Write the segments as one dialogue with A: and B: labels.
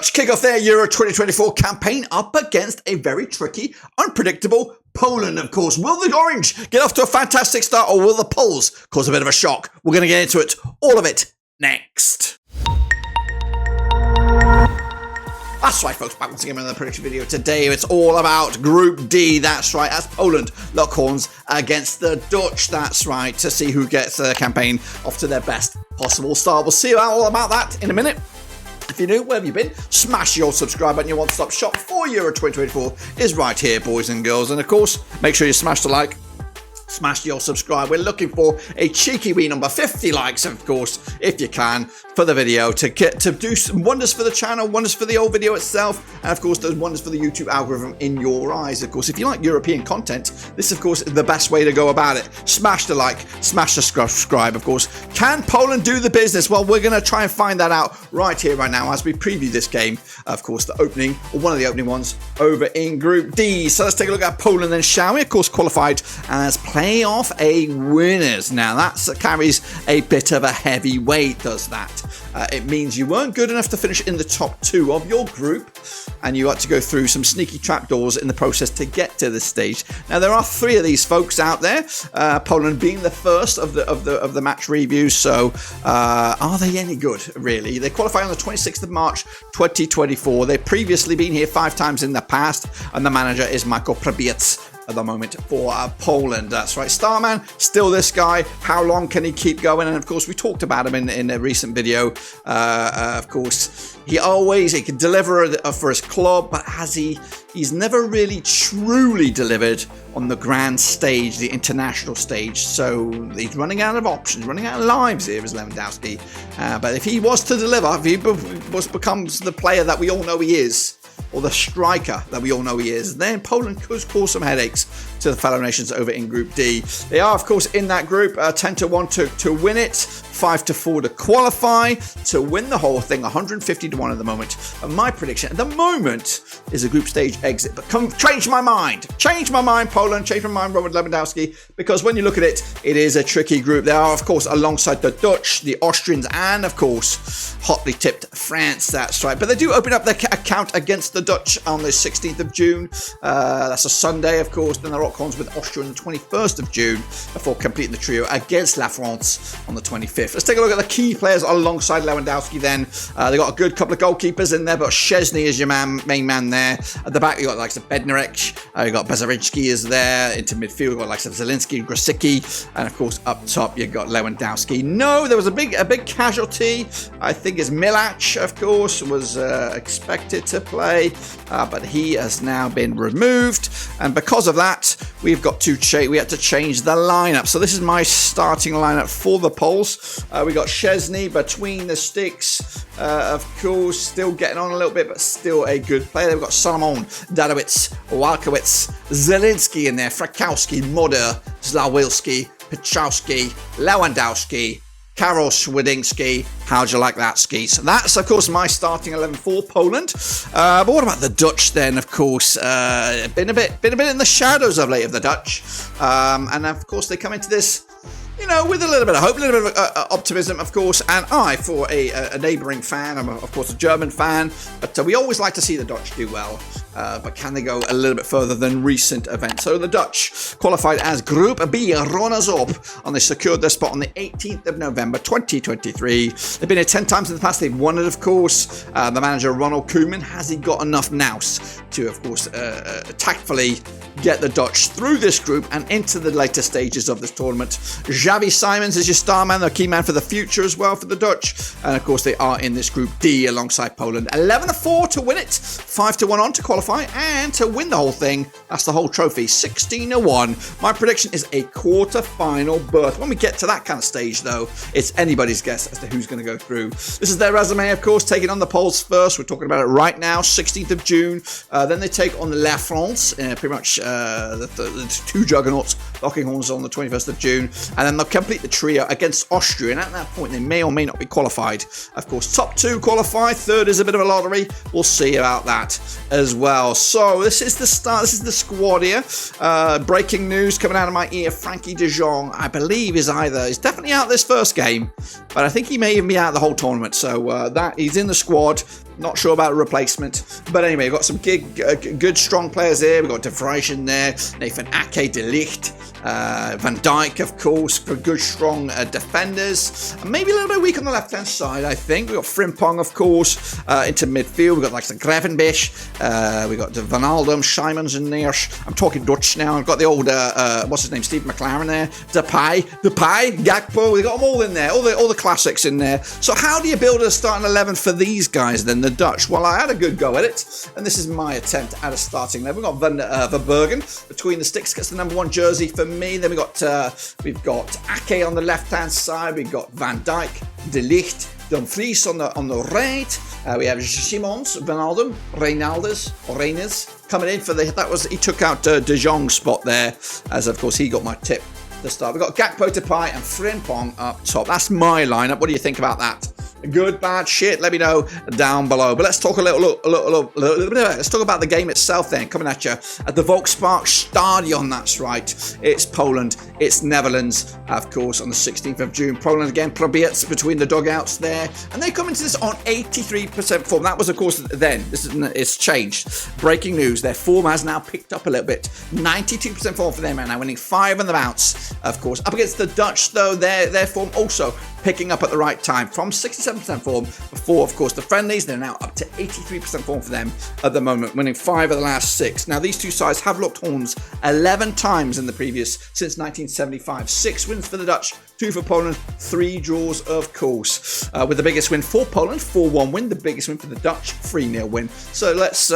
A: Dutch kick off their Euro 2024 campaign up against a very tricky, unpredictable Poland, of course. Will the Orange get off to a fantastic start, or will the Poles cause a bit of a shock? We're going to get into it, all of it, next. That's right, folks, back once again with another prediction video. Today it's all about Group D, that's right, as Poland lock horns against the Dutch, that's right, to see who gets the campaign off to their best possible start. We'll see all about that in a minute. If you're new, where have you been? Smash your subscribe button. Your one-stop shop for Euro 2024 is right here, boys and girls. And of course, make sure you smash the like. Smash your subscribe. We're looking for a cheeky wee number, 50 likes, of course, if you can, for the video to do some wonders for the channel, wonders for the old video itself, and of course, those wonders for the YouTube algorithm in your eyes. Of course, if you like European content, this, of course, is the best way to go about it. Smash the like, smash the subscribe, of course. Can Poland do the business? Well, we're going to try and find that out right here, right now, as we preview this game. Of course, the opening, or one of the opening ones, over in Group D. So let's take a look at Poland then, shall we? Of course, qualified as playoff A winners. Now that carries a bit of a heavy weight, does that? It means you weren't good enough to finish in the top two of your group, and you had to go through some sneaky trapdoors in the process to get to this stage. Now there are three of these folks out there, Poland being the first of the match reviews. So are they any good, really? They qualify on the 26th of March 2024. They've previously been here 5 times in the past, and the manager is Michael Prabiec at the moment for Poland. That's right, Starman, still this guy. How long can he keep going? And of course, we talked about him in a recent video. Of course, he can deliver for his club, but he's never really truly delivered on the grand stage, the international stage. So he's running out of options, running out of lives here as Lewandowski. But if he was to deliver, if he becomes the player that we all know he is, or the striker that we all know he is, then Poland could cause some headaches to the fellow nations over in Group D. They are, of course, in that group, 10-1 to win it, 5-4 to qualify, to win the whole thing, 150-1 at the moment. And my prediction at the moment is a group stage exit. But change my mind, Poland, change my mind, Robert Lewandowski, because when you look at it, it is a tricky group. They are, of course, alongside the Dutch, the Austrians, and, of course, hotly tipped France, that's right. But they do open up their account against the Dutch on the 16th of June. That's a Sunday, of course. Then they're lock horns with Austria on the 21st of June before completing the trio against La France on the 25th. Let's take a look at the key players alongside Lewandowski then. They got a good couple of goalkeepers in there, but Szczesny is your main man there. At the back, you got likes of Bednarek. You got Bezaricki is there. Into midfield, you got likes of Zielinski, Grosicki, and of course up top you got Lewandowski. No, there was a big casualty. I think it's Milac, of course, was expected to play, but he has now been removed, and because of that, we had to change the lineup. So this is my starting lineup for the Poles. We got Szczesny between the sticks, of course, still getting on a little bit, but still a good player. We've got Solomon, Dadowitz, Walkowicz, Zielinski in there, Frakowski, Moder, Zlawilski, Pichowski, Lewandowski, Karol Swidinski. How'd you like that, Ski? So that's, of course, my starting 11 for Poland. But what about the Dutch then? Of course, been a bit in the shadows of late of the Dutch, and of course they come into this, with a little bit of hope, a little bit of optimism, of course. And for a neighbouring fan, I'm, of course, a German fan, but we always like to see the Dutch do well. But can they go a little bit further than recent events? So the Dutch qualified as Group B runners-up, and they secured their spot on the 18th of November 2023. They've been here 10 times in the past. They've won it, of course. The manager, Ronald Koeman, has he got enough nous to, of course, tactfully get the Dutch through this group and into the later stages of this tournament? Xavi Simons is your star man, the key man for the future as well for the Dutch. And of course, they are in this Group D alongside Poland. 11-4 to win it, 5-1 on to qualify, and to win the whole thing. That's the whole trophy, 16-1. My prediction is a quarter-final berth. When we get to that kind of stage, though, it's anybody's guess as to who's going to go through. This is their resume, of course, taking on the Poles first. We're talking about it right now, 16th of June. Then they take on La France, pretty much the two juggernauts, locking horns on the 21st of June. And then they'll complete the trio against Austria. And at that point, they may or may not be qualified. Of course, top 2 qualify. Third is a bit of a lottery. We'll see about that as well. So this is the start. This is the squad here. Breaking news coming out of my ear. Frankie de Jong, I believe, he's definitely out this first game, but I think he may even be out the whole tournament. So that he's in the squad. Not sure about a replacement. But anyway, we've got some good, strong players here. We've got De Vrij there, Nathan Ake, De Ligt, Van Dijk, of course, for good, strong defenders. And maybe a little bit weak on the left-hand side, I think. We've got Frimpong, of course, into midfield. We've got like the Gravenberch. We've got Wijnaldum, Simons and Neers. I'm talking Dutch now. I've got the old, what's his name, Steve McLaren there. Depay, Gakpo. We've got them all in there. All the classics in there. So how do you build a starting 11 for these guys then, the Dutch? Well, I had a good go at it, and this is my attempt at a starting 11. We've got Van Bergen between the sticks, gets the number 1 jersey for me. Then we've got Ake on the left-hand side. We've got Van Dijk, De Ligt, Dumfries on the right. We have Simons, Wijnaldum, Reyners coming in for he took out De Jong's spot there, as of course he got my tip to start. We've got Gakpo, Depay and Frimpong up top. That's my lineup. What do you think about that? Good, bad, shit? Let me know down below. But let's talk let's talk about the game itself then. Coming at you at the Volkspark Stadion, that's right. It's Poland, it's Netherlands, of course, on the 16th of June. Poland again, Probiec between the dugouts there. And they come into this on 83% form. That was, of course, then. It's changed. Breaking news, their form has now picked up a little bit. 92% form for them, and now winning 5 on the bounce, of course. Up against the Dutch, though, their form also picking up at the right time from 67% form before, of course, the friendlies. They're now up to 83% form for them at the moment, winning 5 of the last 6. Now, these two sides have locked horns 11 times in the previous since 1975. 6 wins for the Dutch, 2 for Poland, 3 draws, of course. With the biggest win for Poland, 4-1 win. The biggest win for the Dutch, 3-0 win. So let's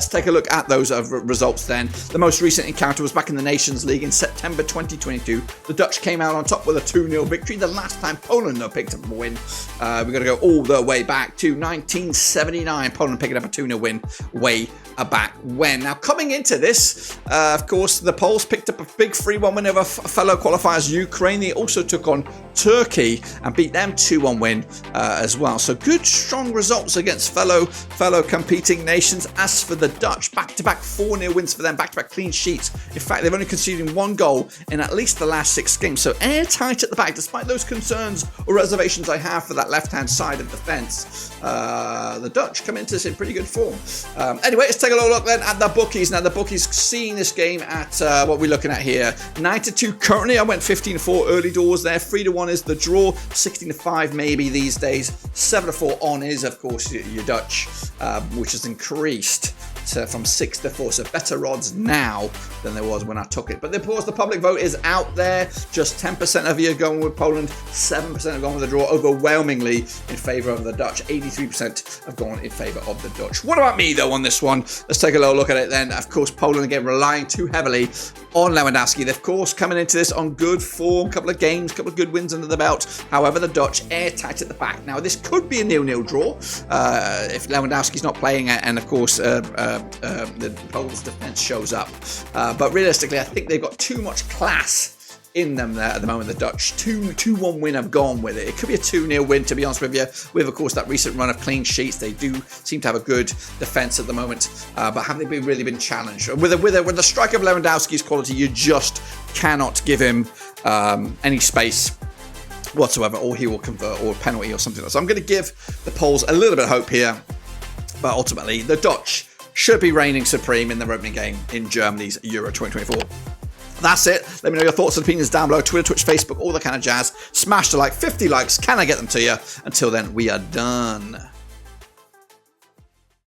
A: take a look at those results then. The most recent encounter was back in the Nations League in September 2022. The Dutch came out on top with a 2-0 victory. The last time Poland picked up a win, we're going to go all the way back to 1979. Poland picking up a 2-0 win way back when. Now, coming into this, of course, the Poles picked up a big 3-1 win over fellow qualifiers Ukraine. They also took on Turkey and beat them 2-1 win as well. So good, strong results against fellow competing nations. As for the Dutch, back-to-back 4-0 wins for them, back-to-back clean sheets. In fact, they've only conceded 1 goal in at least the last 6 games. So airtight at the back, despite those concerns or reservations I have for that left-hand side of the fence. The Dutch come into this in pretty good form. Anyway, let's take a little look then at the bookies. Now, the bookies seeing this game at what we're looking at here. 9-2 currently. I went 15-4 early doors there. 3-1 is the draw. 16-5 maybe these days. 7-4 on is, of course, your Dutch, which has increased from 6-4, so better odds now than there was when I took it. But of course, the public vote is out there. Just 10% of you are going with Poland, 7% have gone with the draw, overwhelmingly in favour of the Dutch. 83% have gone in favour of the Dutch. What about me, though, on this one? Let's take a little look at it then. Of course, Poland again relying too heavily on Lewandowski. They're, of course, coming into this on good form, couple of games, couple of good wins under the belt. However, the Dutch airtight at the back. Now, this could be a 0-0 draw if Lewandowski's not playing, and of course, the Poles defence shows up. But realistically, I think they've got too much class in them there at the moment, the Dutch. 2-1 win, I've gone with it. It could be a 2-0 win, to be honest with you, with, of course, that recent run of clean sheets. They do seem to have a good defence at the moment, but have they really been challenged? With the strike of Lewandowski's quality, you just cannot give him any space whatsoever, or he will convert, or a penalty or something else. So I'm going to give the Poles a little bit of hope here, but ultimately, the Dutch should be reigning supreme in their opening game in Germany's Euro 2024. That's it. Let me know your thoughts and opinions down below. Twitter, Twitch, Facebook, all the kind of jazz. Smash the like. 50 likes. Can I get them to you? Until then, we are done.